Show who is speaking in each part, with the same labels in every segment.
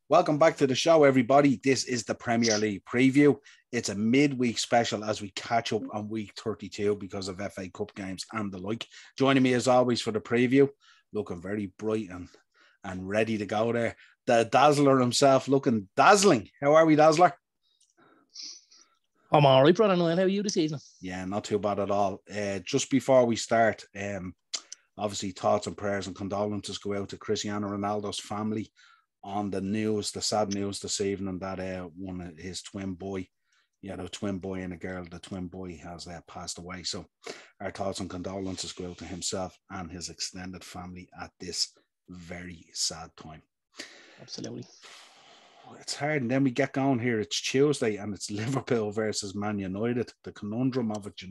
Speaker 1: Welcome back to the show, everybody. This is the Premier League preview. It's a midweek special as we catch up on week 32 because of FA Cup games and the like. Joining me as always for the preview, looking very bright and ready to go there. The Dazzler himself, looking dazzling. How are we, Dazzler?
Speaker 2: I'm all right, brother Niall. How are you this evening?
Speaker 1: Yeah, not too bad at all. Just before we start, obviously thoughts and prayers and condolences go out to Cristiano Ronaldo's family on the news, the sad news this evening that one of his twin boy, a twin boy and a girl, the twin boy has passed away. So our thoughts and condolences go out to himself and his extended family at this very sad time.
Speaker 2: Absolutely.
Speaker 1: It's hard. And then we get going here. It's Tuesday and it's Liverpool versus Man United. The conundrum of it,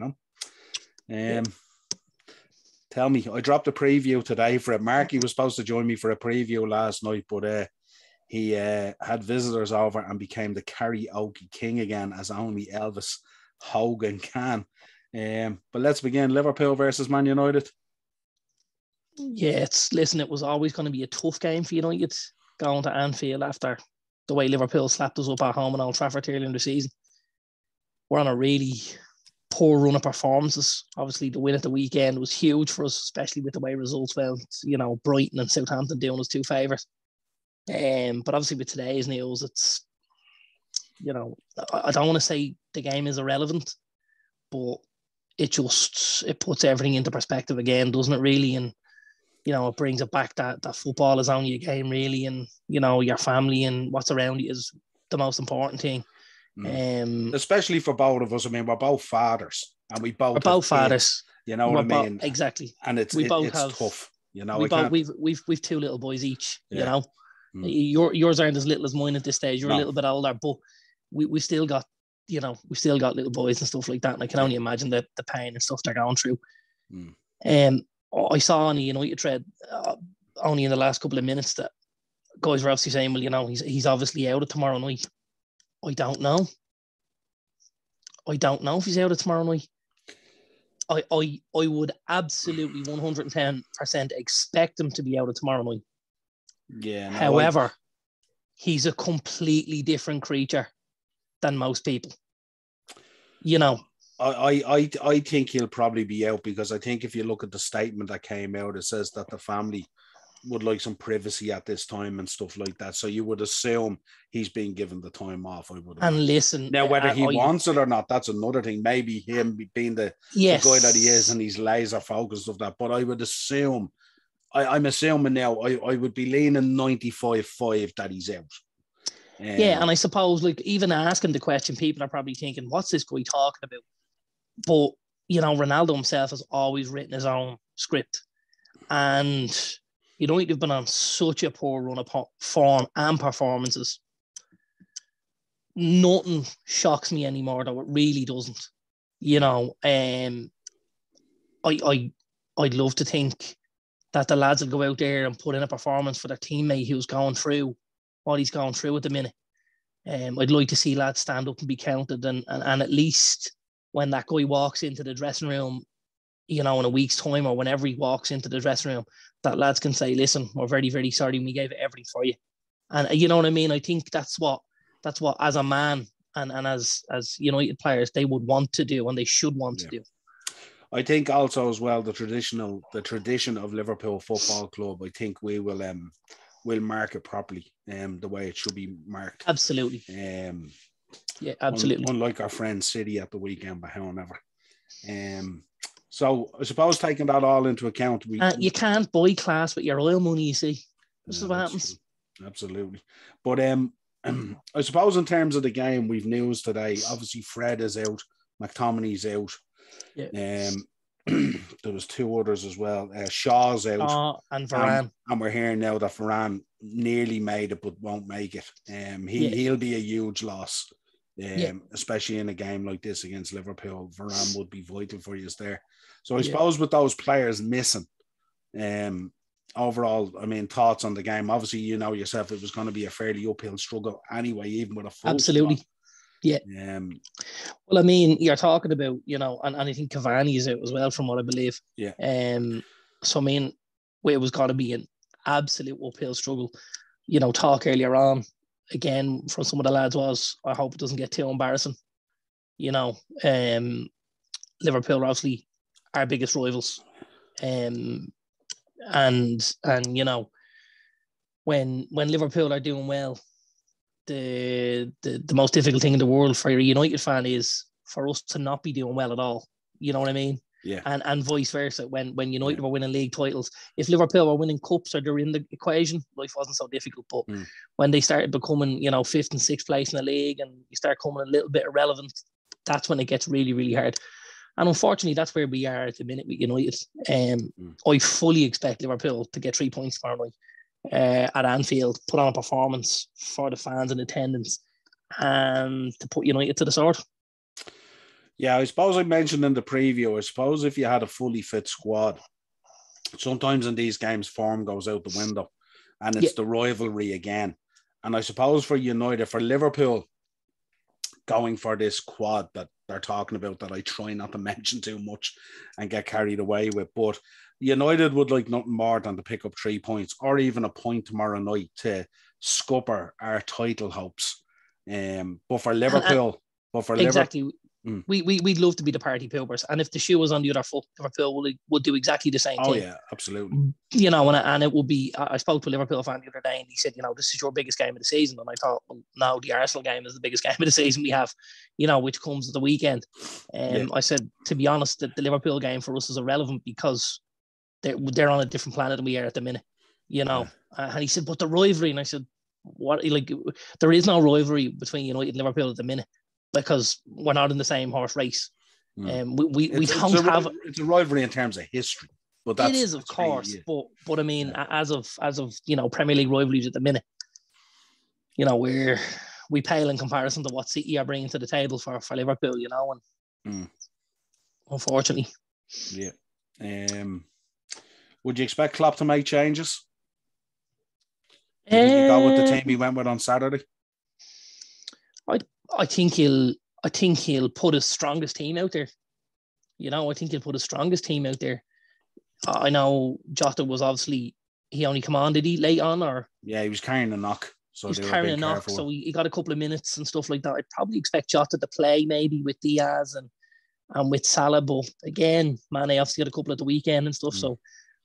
Speaker 1: Tell me, I dropped a preview today for it. Marky was supposed to join me for a preview last night, but he had visitors over and became the karaoke king again, as only Elvis Hogan can. But let's begin. Liverpool versus Man United.
Speaker 2: Yeah, it was always going to be a tough game for United going to Anfield after the way Liverpool slapped us up at home in Old Trafford earlier in the season. We're on a really poor run of performances. Obviously, the win at the weekend was huge for us, especially with the way results went. Brighton and Southampton doing us two favours. But obviously with today's news, it's, I don't want to say the game is irrelevant, but it puts everything into perspective again, doesn't it, really? And, it brings it back that football is only a game, really, and, your family and what's around you is the most important thing.
Speaker 1: Especially for both of us. I mean, we're both fathers, and we're both fathers. You know what I mean?
Speaker 2: Exactly.
Speaker 1: And it's tough.
Speaker 2: We've two little boys each. Yours aren't as little as mine at this stage. You're a little bit older, but we still got little boys and stuff like that. And I can only imagine the pain and stuff they're going through. I saw on the United thread only in the last couple of minutes that guys were obviously saying, well, he's obviously out of tomorrow night. I don't know if he's out of tomorrow night. I would absolutely 110% expect him to be out of tomorrow night.
Speaker 1: Yeah. No,
Speaker 2: However, he's a completely different creature than most people.
Speaker 1: I think he'll probably be out, because I think if you look at the statement that came out, it says that the family would like some privacy at this time and stuff like that. So you would assume he's being given the time off, I would imagine.
Speaker 2: And listen,
Speaker 1: now whether he wants it or not, that's another thing. Maybe him being the guy that he is and he's laser focused of that. But I would assume, I'm assuming now, I would be leaning 95-5 that he's out.
Speaker 2: And I suppose, even asking the question, people are probably thinking, what's this guy talking about? But, Ronaldo himself has always written his own script. And they've been on such a poor run of form and performances. Nothing shocks me anymore, though. It really doesn't. I'd love to think that the lads will go out there and put in a performance for their teammate who's going through what he's going through at the minute. I'd like to see lads stand up and be counted, and at least when that guy walks into the dressing room, in a week's time or whenever he walks into the dressing room, that lads can say, listen, we're very, very sorry, we gave everything for you. And you know what I mean? I think that's what as a man and as United players, they would want to do and they should want to do.
Speaker 1: I think also as well, the tradition of Liverpool Football Club, I think we'll mark it properly, the way it should be marked.
Speaker 2: Absolutely. Absolutely.
Speaker 1: Unlike our friend City at the weekend, but however. So I suppose taking that all into account,
Speaker 2: you can't buy class with your oil money, you see. This is what happens.
Speaker 1: True. Absolutely. But I suppose in terms of the game, we've news today. Obviously, Fred is out, McTominay's out.
Speaker 2: Yeah.
Speaker 1: There was two others as well. Shaw's out.
Speaker 2: And Varane.
Speaker 1: And we're hearing now that Varane nearly made it but won't make it. He'll be a huge loss. Especially in a game like this against Liverpool. Varane would be vital for you there. So I suppose with those players missing, overall, I mean, thoughts on the game. Obviously, yourself, it was going to be a fairly uphill struggle anyway, even with a full
Speaker 2: absolutely
Speaker 1: squad.
Speaker 2: Yeah. Well, I mean, you're talking about, and I think Cavani is out as well, from what I believe.
Speaker 1: Yeah.
Speaker 2: So I mean, it was going to be an absolute uphill struggle. Talk earlier on again, from some of the lads was, I hope it doesn't get too embarrassing. You know, Liverpool are obviously our biggest rivals. And you know, when Liverpool are doing well, the most difficult thing in the world for a United fan is for us to not be doing well at all. You know what I mean?
Speaker 1: Yeah.
Speaker 2: And vice versa. When United were winning league titles, if Liverpool were winning cups or they're in the equation, life wasn't so difficult. But when they started becoming, you know, 5th and 6th place in the league, and you start coming a little bit irrelevant, that's when it gets really, really hard. And unfortunately, that's where we are at the minute with United. I fully expect Liverpool to get 3 points tomorrow night at Anfield, put on a performance for the fans in attendance, and to put United to the sword.
Speaker 1: Yeah, I suppose I mentioned in the preview, I suppose if you had a fully fit squad, sometimes in these games, form goes out the window, and it's the rivalry again. And I suppose for United, for Liverpool, going for this quad that they're talking about, that I try not to mention too much and get carried away with, but United would like nothing more than to pick up 3 points or even a point tomorrow night to scupper our title hopes. But for Liverpool,
Speaker 2: exactly. We'd love to be the party poopers, and if the shoe was on the other foot, Liverpool would do exactly the same thing.
Speaker 1: Oh yeah, absolutely.
Speaker 2: You know, and it would be. I spoke to a Liverpool fan the other day, and he said, you know, this is your biggest game of the season, and I thought, well, no, the Arsenal game is the biggest game of the season we have. You know, which comes at the weekend. I said, to be honest, that the Liverpool game for us is irrelevant because they're on a different planet than we are at the minute. You know, and he said, but the rivalry, and I said, what? Like, there is no rivalry between United and Liverpool at the minute, because we're not in the same horse race. We don't have.
Speaker 1: It's a rivalry in terms of history, but
Speaker 2: it is, of course. Really, but I mean, as of you know, Premier League rivalries at the minute, you know, we pale in comparison to what City are bringing to the table for Liverpool. You know, and unfortunately,
Speaker 1: would you expect Klopp to make changes? Did you go with the team he went with on Saturday?
Speaker 2: I think he'll put his strongest team out there. You know, I think he'll put his strongest team out there. I know Jota was obviously, he only commanded late on, or
Speaker 1: he was carrying a knock. So
Speaker 2: he was carrying a knock, so he got a couple of minutes and stuff like that. I'd probably expect Jota to play maybe with Diaz and with Salah, but again, Mane obviously got a couple at the weekend and stuff, so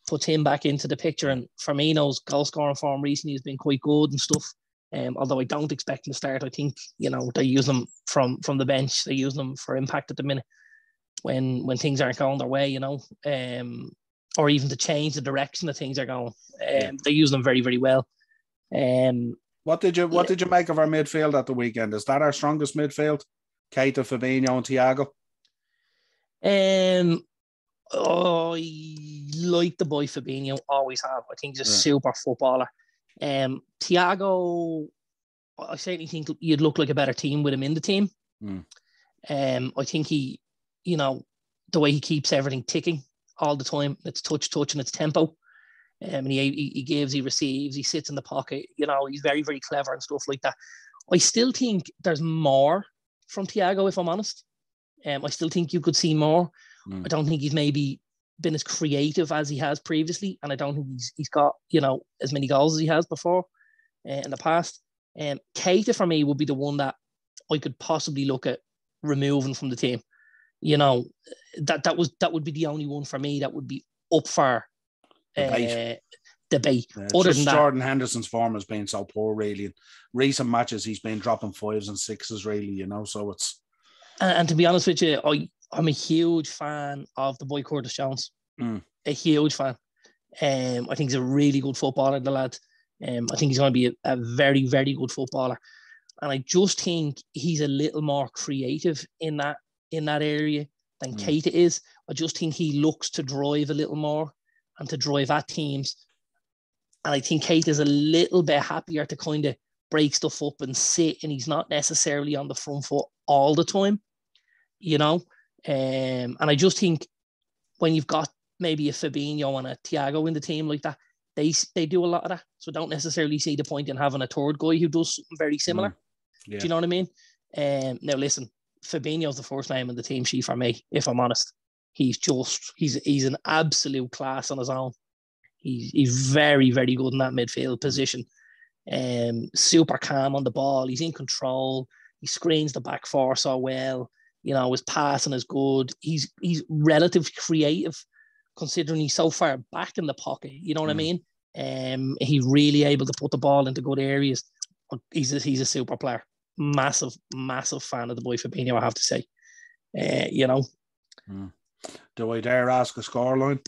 Speaker 2: put him back into the picture. And Firmino's goal scoring form recently has been quite good and stuff. Although I don't expect him to start. I think, you know, they use them from the bench. They use them for impact at the minute when things aren't going their way, you know, or even to change the direction that things are going. They use them very, very well.
Speaker 1: What did you make of our midfield at the weekend? Is that our strongest midfield? Keita, Fabinho, and Thiago?
Speaker 2: I like the boy Fabinho, always have. I think he's a super footballer. Thiago, I certainly think you'd look like a better team with him in the team. I think he, you know, the way he keeps everything ticking all the time, it's touch, and it's tempo. And he gives, he receives, he sits in the pocket. You know, he's very, very clever and stuff like that. I still think there's more from Thiago, if I'm honest. I still think you could see more. I don't think he's maybe been as creative as he has previously, and I don't think he's got, you know, as many goals as he has before in the past. Keita for me would be the one that I could possibly look at removing from the team. You know, that would be the only one for me that would be up for debate. Other than that,
Speaker 1: Jordan Henderson's form has been so poor, really. In recent matches, he's been dropping 5s and 6s, really. You know, so it's.
Speaker 2: And to be honest with you, I'm a huge fan of the boy Curtis Jones. A huge fan. I think he's a really good footballer, the lad. I think he's going to be a very, very good footballer. And I just think he's a little more creative in that area than Keita is. I just think he looks to drive a little more and to drive at teams. And I think Keita is a little bit happier to kind of break stuff up and sit, and he's not necessarily on the front foot all the time, you know. And I just think when you've got maybe a Fabinho and a Thiago in the team like that, they do a lot of that. So don't necessarily see the point in having a third guy who does something very similar. Do you know what I mean? Now listen, Fabinho's the first name in the team sheet for me, if I'm honest. He's an absolute class on his own. He's very, very good in that midfield position. Super calm on the ball. He's in control. He screens the back four so well. You know, his passing is good. He's relatively creative, considering he's so far back in the pocket. You know what I mean? He's really able to put the ball into good areas. He's a super player. Massive fan of the boy Fabinho, I have to say. You know.
Speaker 1: Do I dare ask a scoreline?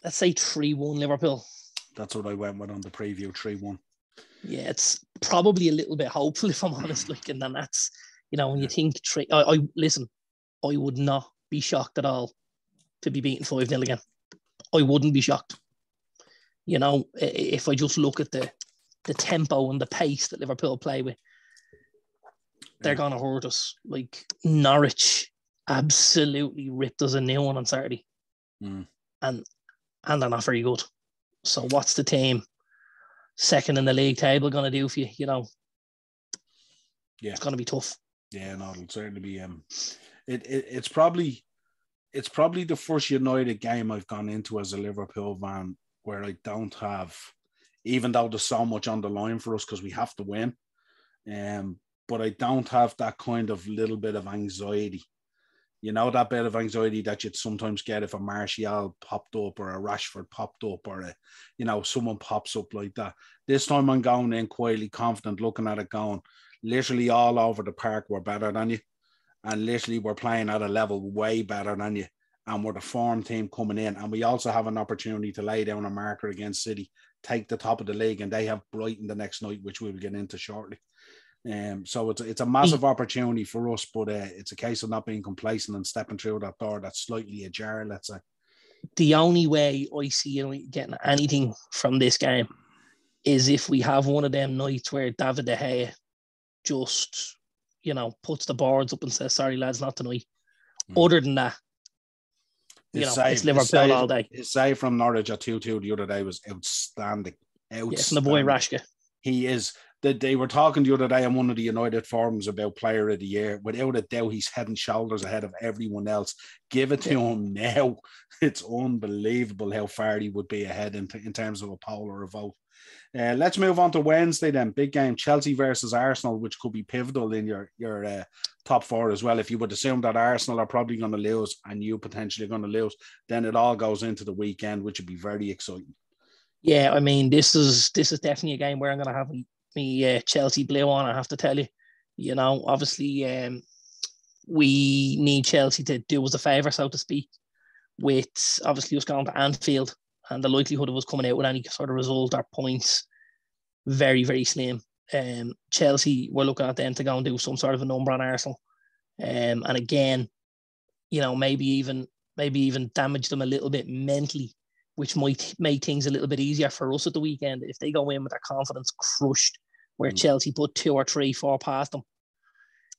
Speaker 2: Let's say 3-1 Liverpool.
Speaker 1: That's what I went with on the preview, 3-1.
Speaker 2: Yeah, it's probably a little bit hopeful, if I'm honest. Like, and then that's, you know, when you think I listen, I would not be shocked at all to be beaten 5-0 again. I wouldn't be shocked. You know, if I just look at the tempo and the pace that Liverpool play with, they're gonna hurt us. Like, Norwich absolutely ripped us a new one on Saturday, and they're not very good. So what's the team second in the league table going to do for you? You know, it's going to be tough.
Speaker 1: Yeah, no, it'll certainly be. It's probably the first United game I've gone into as a Liverpool fan where I don't have, even though there's so much on the line for us because we have to win, but I don't have that kind of little bit of anxiety. You know, that bit of anxiety that you'd sometimes get if a Martial popped up or a Rashford popped up or, someone pops up like that. This time I'm going in quietly confident, looking at it going, literally all over the park, we're better than you. And literally we're playing at a level way better than you. And we're the form team coming in. And we also have an opportunity to lay down a marker against City, take the top of the league, and they have Brighton the next night, which we'll get into shortly. So it's a massive opportunity for us, but it's a case of not being complacent and stepping through that door that's slightly ajar, let's say.
Speaker 2: The only way I see you getting anything from this game is if we have one of them nights where David De Gea just, puts the boards up and says, sorry, lads, not tonight. Other than that, it's Liverpool all day.
Speaker 1: His save from Norwich at 2-2 the other day was outstanding.
Speaker 2: Yeah, from the boy Rashke.
Speaker 1: He is. They were talking the other day on one of the United forums about Player of the Year. Without a doubt, he's head and shoulders ahead of everyone else. Give it to him now. It's unbelievable how far he would be ahead in terms of a poll or a vote. Let's move on to Wednesday then. Big game, Chelsea versus Arsenal, which could be pivotal in your top four as well. If you would assume that Arsenal are probably going to lose and you potentially going to lose, then it all goes into the weekend, which would be very exciting.
Speaker 2: Yeah, I mean, this is definitely a game where I'm going to have me Chelsea blue on, I have to tell you. Obviously, we need Chelsea to do us a favour, so to speak, with obviously us going to Anfield, and the likelihood of us coming out with any sort of result or points very, very slim. Chelsea, we're looking at them to go and do some sort of a number on Arsenal, and again, maybe even damage them a little bit mentally, which might make things a little bit easier for us at the weekend if they go in with their confidence crushed, where Chelsea put 2 or 3, 4 past them.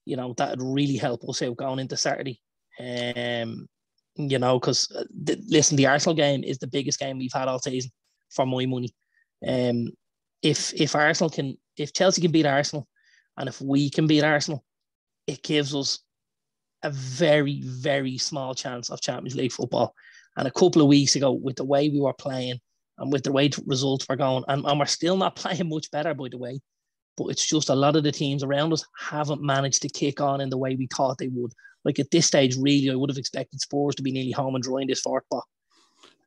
Speaker 2: That would really help us out going into Saturday. Because listen, the Arsenal game is the biggest game we've had all season for my money. If Chelsea can beat Arsenal, and if we can beat Arsenal, it gives us a very, very small chance of Champions League football. And a couple of weeks ago, with the way we were playing and with the way results were going, and we're still not playing much better, by the way, but it's just a lot of the teams around us haven't managed to kick on in the way we thought they would. Like at this stage, really, I would have expected Spurs to be nearly home and dry in this fourth spot.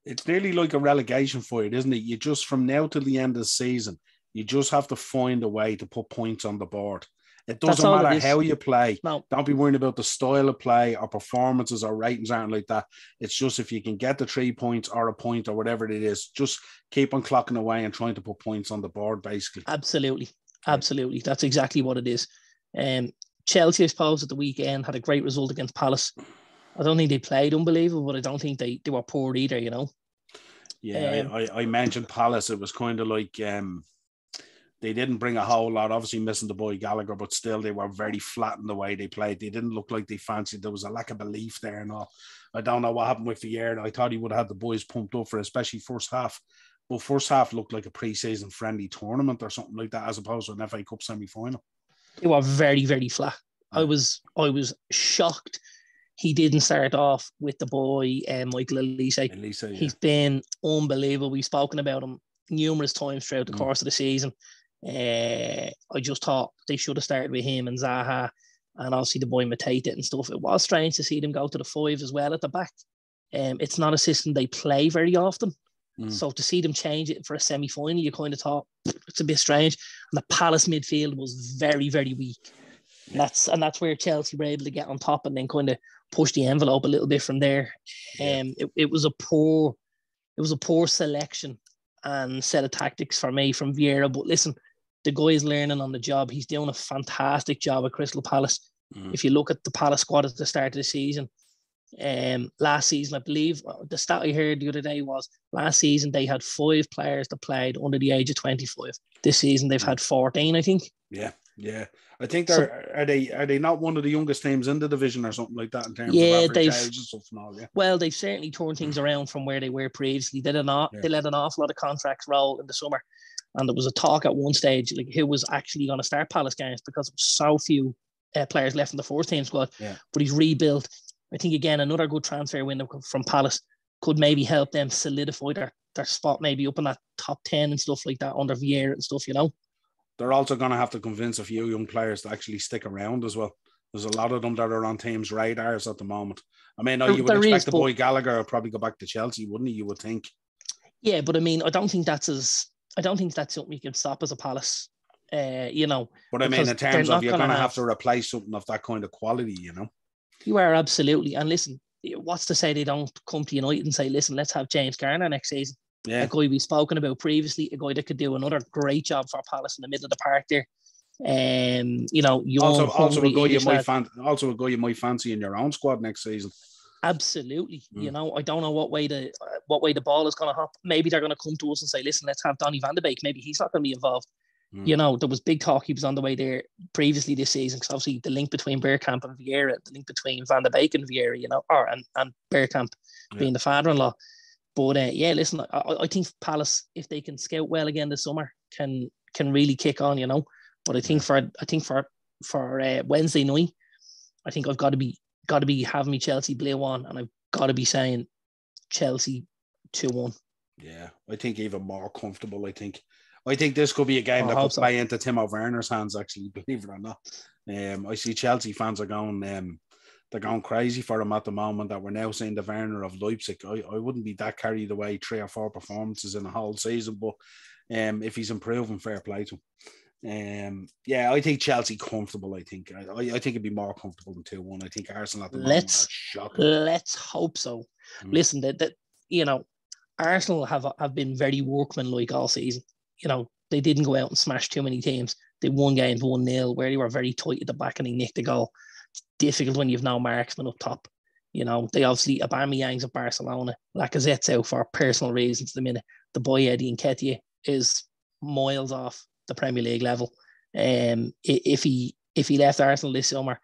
Speaker 1: It's nearly like a relegation fight, isn't it? You just, from now till the end of the season, you just have to find a way to put points on the board. It doesn't matter how you play. No. Don't be worrying about the style of play or performances or ratings, aren't like that. It's just if you can get the 3 points or a point or whatever it is, just keep on clocking away and trying to put points on the board, basically.
Speaker 2: Absolutely. That's exactly what it is. Chelsea, I suppose, at the weekend had a great result against Palace. I don't think they played unbelievable, but I don't think they were poor either,
Speaker 1: Yeah, I mentioned Palace. It was kind of like... they didn't bring a whole lot, obviously missing the boy Gallagher, but still they were very flat in the way they played. They didn't look like they fancied. There was a lack of belief there and all. I don't know what happened with Vieira. I thought he would have had the boys pumped up for it, especially first half. But first half looked like a pre-season friendly tournament or something like that, as opposed to an FA Cup semi-final.
Speaker 2: They were very, very flat. Yeah. I was shocked he didn't start off with the boy Michael Elise.
Speaker 1: Yeah.
Speaker 2: He's been unbelievable. We've spoken about him numerous times throughout the course of the season. I just thought they should have started with him and Zaha, and obviously the boy Mateta and stuff. It was strange to see them go to the 5 as well at the back. It's not a system they play very often. So to see them change it for a semi-final, you kind of thought it's a bit strange. And the Palace midfield was very, very weak.
Speaker 1: Yeah.
Speaker 2: And that's where Chelsea were able to get on top and then kind of push the envelope a little bit from there. It was a poor selection and set of tactics for me from Vieira. But listen, the guy is learning on the job. He's doing a fantastic job at Crystal Palace. If you look at the Palace squad at the start of the season, last season, I believe the stat I heard the other day was last season they had 5 players that played under the age of 25. This season they've had 14, I think.
Speaker 1: Yeah. I think are they not one of the youngest teams in the division or something like that in terms of average age and stuff and all? Yeah.
Speaker 2: Well, they've certainly turned things around from where they were previously. They let an awful lot of contracts roll in the summer, and there was a talk at one stage like who was actually going to start Palace games because there was so few players left in the first team squad.
Speaker 1: Yeah.
Speaker 2: But he's rebuilt. I think, again, another good transfer window from Palace could maybe help them solidify their spot maybe up in that top 10 and stuff like that under Vieira and stuff, you know.
Speaker 1: They're also going to have to convince a few young players to actually stick around as well. There's a lot of them that are on teams' radars at the moment. I mean, you would expect the boy Gallagher will probably go back to Chelsea, wouldn't he? You would think. Yeah,
Speaker 2: but I mean, I don't think that's something you can stop as a Palace, you know.
Speaker 1: But I mean, in terms of you're going to have to replace something of that kind of quality, you know.
Speaker 2: You are, absolutely. And listen, what's to say they don't come to United and say, listen, let's have James Garner next season.
Speaker 1: Yeah.
Speaker 2: A guy we've spoken about previously, a guy that could do another great job for Palace in the middle of the park there. You know, young,
Speaker 1: also a guy you might fancy in your own squad next season.
Speaker 2: Absolutely. You know, I don't know what way the ball is going to hop. Maybe they're going to come to us and say, listen, let's have Donny van de Beek. Maybe he's not going to be involved. You know, there was big talk he was on the way there previously this season because obviously the link between Bergkamp and Vieira, the link between Van de Beek and Vieira, you know, and Bergkamp being the father-in-law. But listen, I think Palace, if they can scout well again this summer, can really kick on, you know. But I think for Wednesday night, I think I've got to be having me Chelsea blue on, and I've got to be saying Chelsea 2-1.
Speaker 1: Yeah, I think even more comfortable. I think this could be a game that could play into Timo Werner's hands, actually, believe it or not. I see Chelsea fans are going, they're going crazy for him at the moment that we're now seeing the Werner of Leipzig. I wouldn't be that carried away 3 or 4 performances in the whole season, but if he's improving, fair play to him. I think Chelsea comfortable. I think it'd be more comfortable than 2-1. I think Arsenal at the moment are shocking.
Speaker 2: Let's hope so. Listen, that you know, Arsenal have been very workmanlike all season. You know, they didn't go out and smash too many teams. They won games 1-0 where they were very tight at the back and they nicked the goal. It's difficult when you've no marksman up top. You know, they obviously, Aubameyang's at Barcelona. Lacazette's out for personal reasons at the minute. The boy Eddie Nketiah is miles off the Premier League level. If he left Arsenal this summer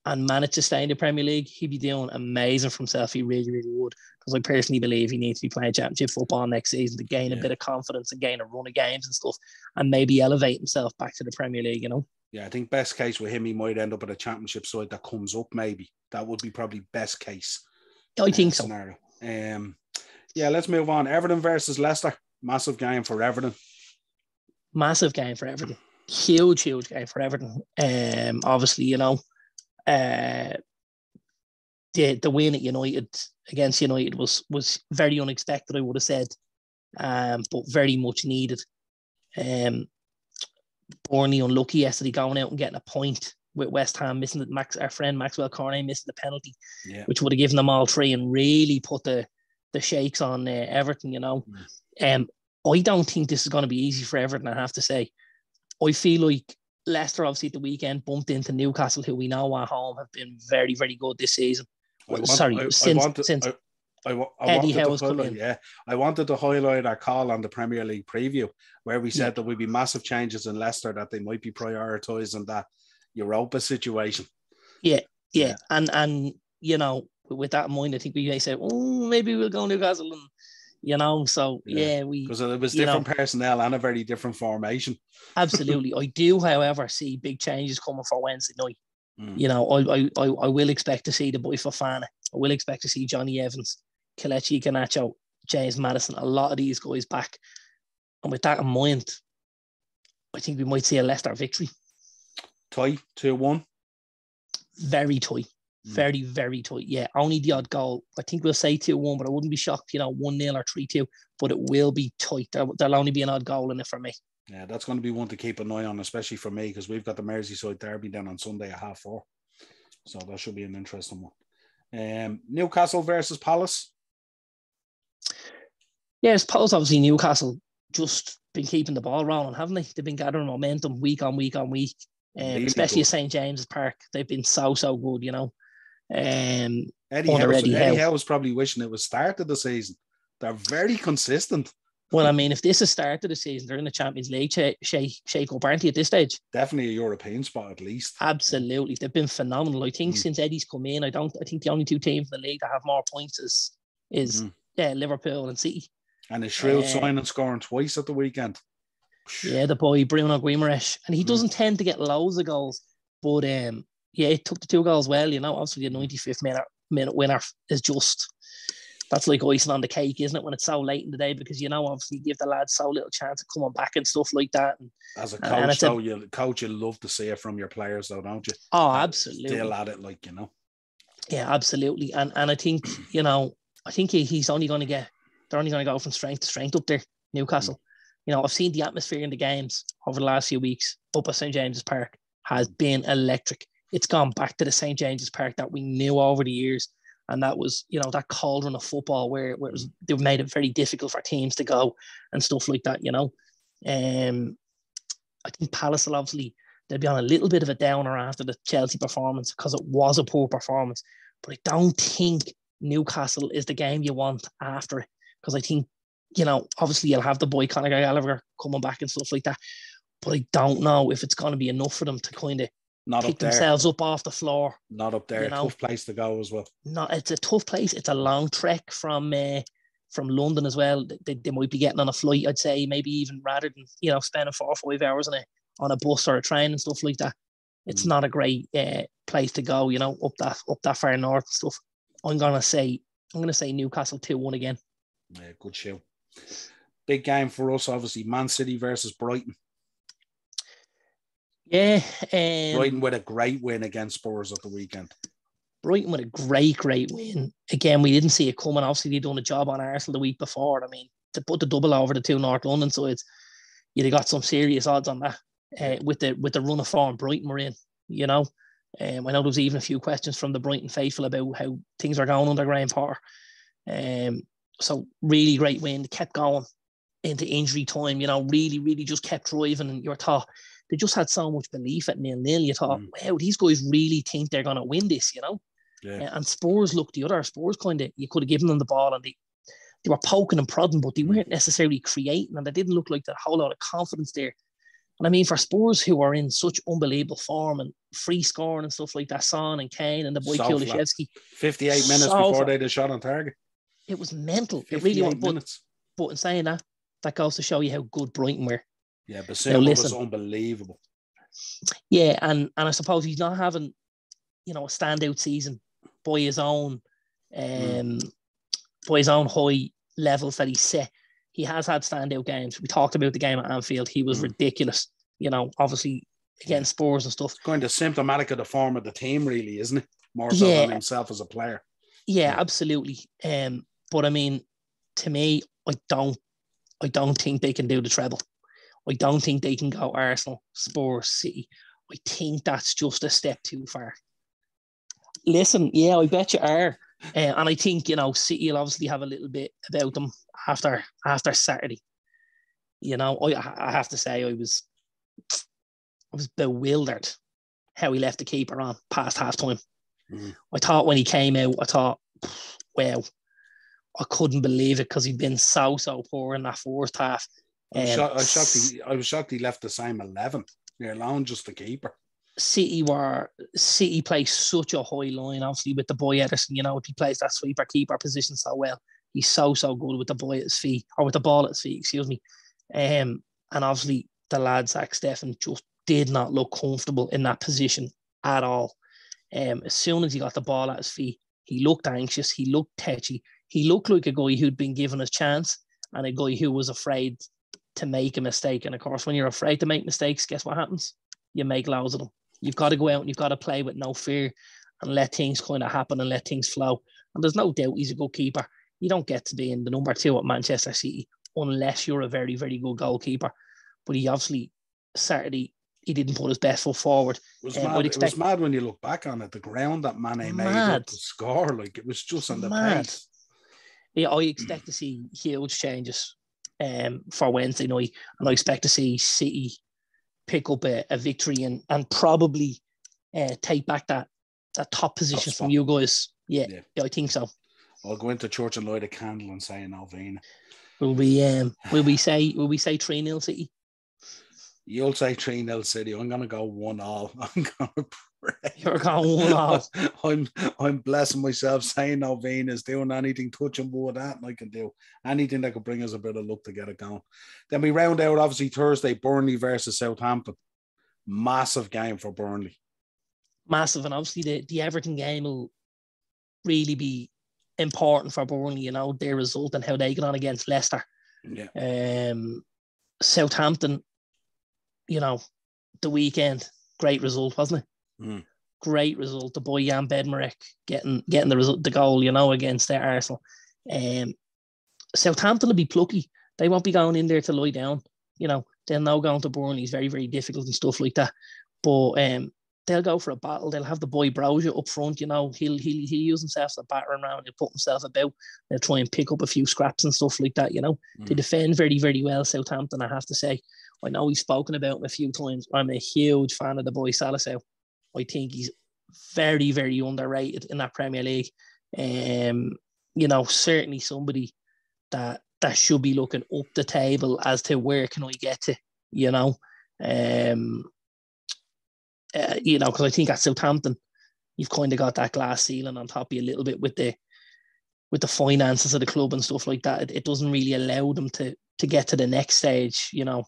Speaker 2: and managed to stay in the Premier League, he'd be doing amazing for himself. He really, really would. Because I personally believe he needs to be playing championship football next season to gain a bit of confidence and gain a run of games and stuff and maybe elevate himself back to the Premier League, you know?
Speaker 1: Yeah, I think best case with him, he might end up at a championship side that comes up maybe. That would be probably best case.
Speaker 2: I think
Speaker 1: scenario. Let's move on. Everton versus Leicester. Massive game for Everton.
Speaker 2: Massive game for Everton. Huge game for Everton. Obviously, you know, the win at United against United was very unexpected, I would have said, but very much needed. Burnley unlucky yesterday going out and getting a point with West Ham missing our friend Maxwell Cornet missing the penalty, which would have given them all 3 and really put the shakes on Everton, you know. I don't think this is going to be easy for Everton, I have to say. I feel like Leicester, obviously, at the weekend, bumped into Newcastle, who we know at home have been very, very good this season. Since Eddie Howe's come in.
Speaker 1: Yeah, I wanted to highlight our call on the Premier League preview, where we said there would be massive changes in Leicester, that they might be prioritising that Europa situation.
Speaker 2: Yeah. And you know, with that in mind, I think we may say, maybe we'll go Newcastle, and you know, so because
Speaker 1: it was different personnel and a very different formation.
Speaker 2: Absolutely. I do, however, see big changes coming for Wednesday night. You know, I will expect to see the boy Fofana. I will expect to see Johnny Evans, Kelechi Iheanacho, James Maddison, a lot of these guys back. And with that in mind, I think we might see a Leicester victory.
Speaker 1: Tie, 2-1.
Speaker 2: Very tight. Very, very tight. Yeah, only the odd goal. I think we'll say 2-1, but I wouldn't be shocked, 1-0 or 3-2. But it will be tight. There'll only be an odd goal in it for me.
Speaker 1: Yeah, that's going to be one to keep an eye on, especially for me, because we've got the Merseyside derby then on Sunday at 4:30. So that should be an interesting one. Newcastle versus Palace.
Speaker 2: Yeah, it's Palace, obviously. Newcastle just been keeping the ball rolling, haven't they? They've been gathering momentum week on week on week.
Speaker 1: Really
Speaker 2: especially
Speaker 1: good.
Speaker 2: at St. James's Park. They've been so good,
Speaker 1: Eddie
Speaker 2: Howe
Speaker 1: Howe was probably wishing it was start of the season. They're very consistent.
Speaker 2: Well, I mean, if this is start of the season, they're in the Champions League shake up, aren't they, at this stage?
Speaker 1: Definitely a European spot at least.
Speaker 2: Absolutely. They've been phenomenal. I think since Eddie's come in, I think the only two teams in the league that have more points is Liverpool and City.
Speaker 1: And a shrewd signing, scoring twice at the weekend.
Speaker 2: Yeah, the boy Bruno Guimaraes. And he doesn't tend to get loads of goals, but he took the 2 goals well, obviously the 95th minute winner is just, that's like icing on the cake, isn't it, when it's so late in the day, because obviously you give the lads so little chance of coming back and stuff like that. And
Speaker 1: as a coach, though, you love to see it from your players, though, don't you?
Speaker 2: Oh, absolutely.
Speaker 1: Still at it,
Speaker 2: Yeah, absolutely. And I think, I think he's only going to they're only going to go from strength to strength up there, Newcastle. I've seen the atmosphere in the games over the last few weeks up at St. James's Park has been electric. It's gone back to the St. James's Park that we knew over the years. And that was, that cauldron of football where it was, they've made it very difficult for teams to go and stuff like that, I think Palace will obviously, they'll be on a little bit of a downer after the Chelsea performance because it was a poor performance. But I don't think Newcastle is the game you want after it, because I think, obviously you'll have the boy Conor Gallagher coming back and stuff like that. But I don't know if it's going to be enough for them to kind of pick themselves up off the floor.
Speaker 1: Not up there. Tough place to go as well.
Speaker 2: No, it's a tough place. It's a long trek from London as well. They might be getting on a flight, I'd say, maybe even rather than, spending 4 or 5 hours on a bus or a train and stuff like that. It's not a great place to go, up that far north and stuff. I'm gonna say Newcastle 2-1 again.
Speaker 1: Yeah, good show. Big game for us, obviously. Man City versus Brighton.
Speaker 2: Yeah.
Speaker 1: Brighton with a great win against Spurs at the weekend.
Speaker 2: Brighton with a great win. Again, we didn't see it coming. Obviously, they'd done a job on Arsenal the week before. I mean, to put the double over the 2 North London sides, you'd have got some serious odds on that with the run of form Brighton were in, I know there was even a few questions from the Brighton faithful about how things are going under Graham Potter. So really great win. They kept going into injury time, really, really just kept driving. And you thought they just had so much belief at 0-0. You thought, wow, these guys really think they're going to win this, Yeah. And Spurs looked the other. Spurs you could have given them the ball and they were poking and prodding, but they weren't necessarily creating, and they didn't look like that whole lot of confidence there. And I mean, for Spurs, who are in such unbelievable form and free scoring and stuff like that, Son and Kane and the boy Kulusevski.
Speaker 1: 58 minutes before they had a shot on target.
Speaker 2: It was mental. It really was.
Speaker 1: Minutes.
Speaker 2: But in saying that goes to show you how good Brighton were.
Speaker 1: Yeah, but Basuma was unbelievable.
Speaker 2: Yeah, and I suppose he's not having, a standout season by his own high levels that he set. He has had standout games. We talked about the game at Anfield. He was ridiculous, obviously against Spurs and stuff.
Speaker 1: Kind of symptomatic of the form of the team, really, isn't it? More so than himself as a player.
Speaker 2: Yeah, absolutely. But I mean, to me, I don't think they can do the treble. I don't think they can go Arsenal, Spurs, City. I think that's just a step too far. Listen, yeah, I bet you are. And I think, City will obviously have a little bit about them after Saturday. I have to say I was bewildered how he left the keeper on past half-time. I thought when he came out, wow, I couldn't believe it because he'd been so poor in that first half.
Speaker 1: I was shocked he left the same 11, near alone just the keeper. City plays such a high line, obviously, with the boy Ederson. He plays that sweeper keeper position so well. He's so good with the boy at his feet, or with the ball at his feet, excuse me. And obviously, the lad Zach Steffen just did not look comfortable in that position at all. As soon as he got the ball at his feet, he looked anxious. He looked tetchy. He looked like a guy who'd been given a chance and a guy who was afraid
Speaker 2: to make a mistake. And of course, when you're afraid to make mistakes, guess what happens? You make loads of them. You've got to go out and you've got to play with no fear and let things kind of happen and let things flow. And there's no doubt he's a good keeper. You don't get to be in the number 2 at Manchester City unless you're a very, very good goalkeeper. But he obviously, Saturday, he didn't put his best foot forward.
Speaker 1: It was mad. It was mad when you look back on it. The ground that Mane made up to score, like, it was just on the pace.
Speaker 2: Yeah, I expect to see huge changes for Wednesday night, and I expect to see City pick up a victory and probably take back that top position from you guys. Yeah, I think so.
Speaker 1: I'll go into church and light a candle and say an Alvina.
Speaker 2: Will we say 3-0 City?
Speaker 1: You'll say 3-0 City. I'm gonna go 1-1. I'm gonna pray.
Speaker 2: You're going 1-1.
Speaker 1: I'm blessing myself saying Alvina's doing anything, touching wood, that I can do. Anything that could bring us a bit of luck to get it going. Then we round out obviously Thursday, Burnley versus Southampton. Massive game for Burnley. Massive,
Speaker 2: and obviously the Everton game will really be important for Burnley, you know, their result and how they get on against Leicester.
Speaker 1: Yeah.
Speaker 2: Southampton, you know, the weekend, great result, wasn't it?
Speaker 1: Mm.
Speaker 2: Great result. The boy Jan Bednarek getting the result, the goal, you know, against their Arsenal. Southampton will be plucky. They won't be going in there to lie down. You know, they'll know going to Burnley is very, very difficult and stuff like that. But they'll go for a battle. They'll have the boy Brozier up front, you know. He'll use himself as a battering around. He'll put himself about. They'll try and pick up a few scraps and stuff like that, you know. They defend very, very well, Southampton, I have to say. I know we've spoken about him a few times. I'm a huge fan of the boy Salisu. I think he's very, very underrated in that Premier League. You know, certainly somebody that should be looking up the table as to where can I get to, you know. You know, because I think at Southampton, you've kind of got that glass ceiling on top of you a little bit with the finances of the club and stuff like that. It doesn't really allow them to get to the next stage, you know.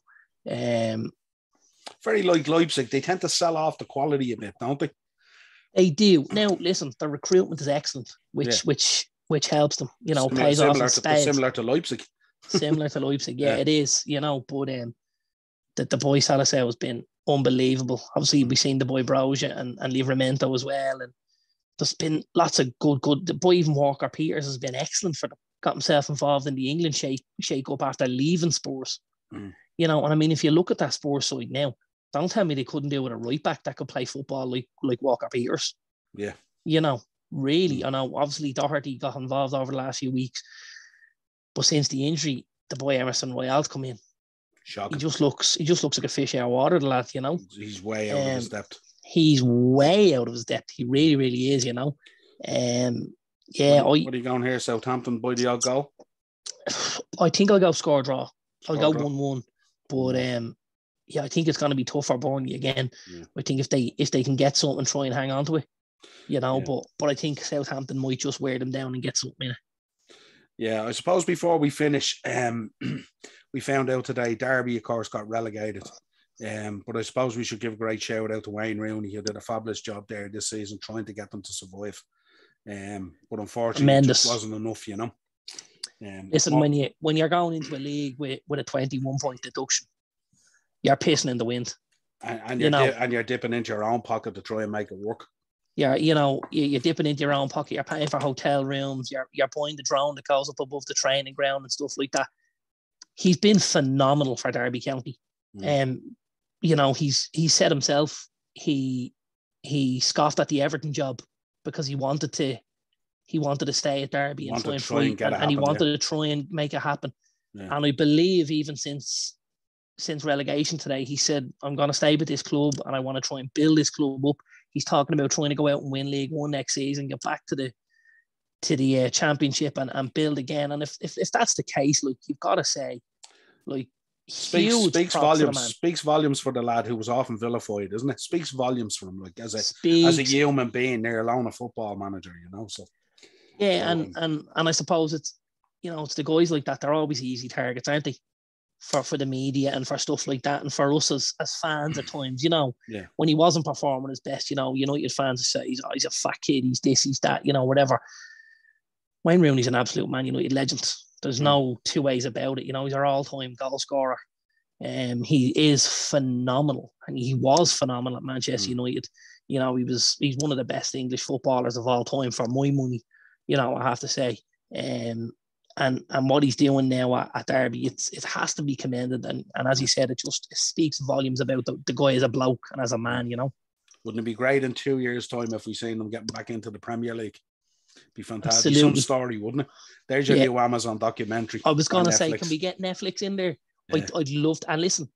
Speaker 1: Very like Leipzig, they tend to sell off the quality a bit, don't they?
Speaker 2: They do. Now, listen, the recruitment is excellent, which helps them, you know, pays off in spades.
Speaker 1: Similar to Leipzig.
Speaker 2: Similar to Leipzig, yeah, it is, you know, but the boy Salisu has been unbelievable. Obviously, we've seen the boy Brozier and Livramento as well, and there's been lots of good. The boy even Walker Peters has been excellent for them. Got himself involved in the England shake up after leaving Spurs. You know, and I mean, if you look at that Spurs side now, don't tell me they couldn't do with a right back that could play football like Walker Peters.
Speaker 1: Yeah.
Speaker 2: You know, really. I know, obviously, Doherty got involved over the last few weeks, but since the injury, the boy Emerson Royale's come in.
Speaker 1: Shocking.
Speaker 2: He just looks like a fish out of water, the lad, you know.
Speaker 1: He's way out of his depth.
Speaker 2: He's way out of his depth. He really, really is, you know. Yeah.
Speaker 1: What are you going here, Southampton, by the odd goal?
Speaker 2: I think I'll go score draw. I'll go 1-1. But yeah, I think it's going to be tough for Burnley again. Yeah. I think if they can get something and try and hang on to it, you know. Yeah. But I think Southampton might just wear them down and get something in it.
Speaker 1: Yeah, I suppose before we finish, we found out today Derby, of course, got relegated. But I suppose we should give a great shout out to Wayne Rooney, who did a fabulous job there this season trying to get them to survive. But unfortunately, it just wasn't enough, you know.
Speaker 2: Listen, when you're going into a league with a 21-point deduction, you're pissing in the wind,
Speaker 1: and you're dipping into your own pocket to try and make it work.
Speaker 2: You're dipping into your own pocket. You're paying for hotel rooms. You're buying the drone that goes up above the training ground and stuff like that. He's been phenomenal for Derby County. You know, he's said himself he scoffed at the Everton job because he wanted to stay at Derby and try and he wanted to try and make it happen. Yeah. And I believe even since relegation today, he said, I'm going to stay with this club and I want to try and build this club up. He's talking about trying to go out and win League One next season, get back to the Championship and build again. And if that's the case, like, you've got to say, like,
Speaker 1: speaks volumes for the lad who was often vilified, isn't it? Speaks volumes for him, like as a human being, near alone a football manager, you know. So
Speaker 2: yeah, and I suppose it's, you know, it's the guys like that. They're always easy targets, aren't they? For the media and for stuff like that, and for us as fans at times, you know.
Speaker 1: Yeah.
Speaker 2: When he wasn't performing his best, you know, United fans say he's a fat kid, he's this, he's that, you know, whatever. Wayne Rooney's an absolute Man United legend. There's no two ways about it, you know. He's our all-time goal scorer. He is phenomenal, and he was phenomenal at Manchester United. You know, he's one of the best English footballers of all time for my money. You know, I have to say, and what he's doing now at Derby, it has to be commended. And as you said, it speaks volumes about the guy as a bloke and as a man. You know,
Speaker 1: wouldn't it be great in 2 years' time if we seen him getting back into the Premier League? Be fantastic.
Speaker 2: Absolutely.
Speaker 1: Some story, wouldn't it? There's your new Amazon documentary.
Speaker 2: I was going to say, can we get Netflix in there?
Speaker 1: Yeah.
Speaker 2: I'd love to. And listen,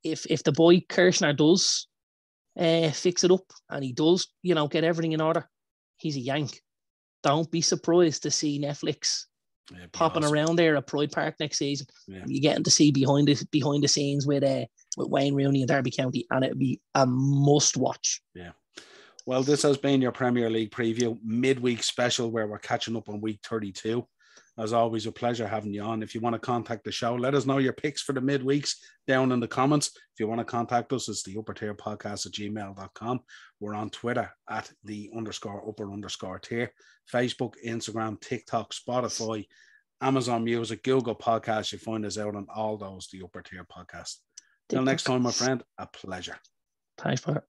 Speaker 2: if the boy Kirshner does fix it up and he does, you know, get everything in order, he's a Yank. Don't be surprised to see Netflix popping around there at Pride Park next season. Yeah. You're getting to see behind the scenes with Wayne Rooney and Derby County, and it'd be a must watch.
Speaker 1: Yeah. Well, this has been your Premier League preview midweek special where we're catching up on week 32. As always, a pleasure having you on. If you want to contact the show, let us know your picks for the midweeks down in the comments. If you want to contact us, it's the uppertierpodcast@gmail.com. We're on Twitter at _upper_tier, Facebook, Instagram, TikTok, Spotify, Amazon Music, Google Podcasts. You find us out on all those, the Upper Tier Podcast. Till next time, my friend, a pleasure.
Speaker 2: Thanks, Pat.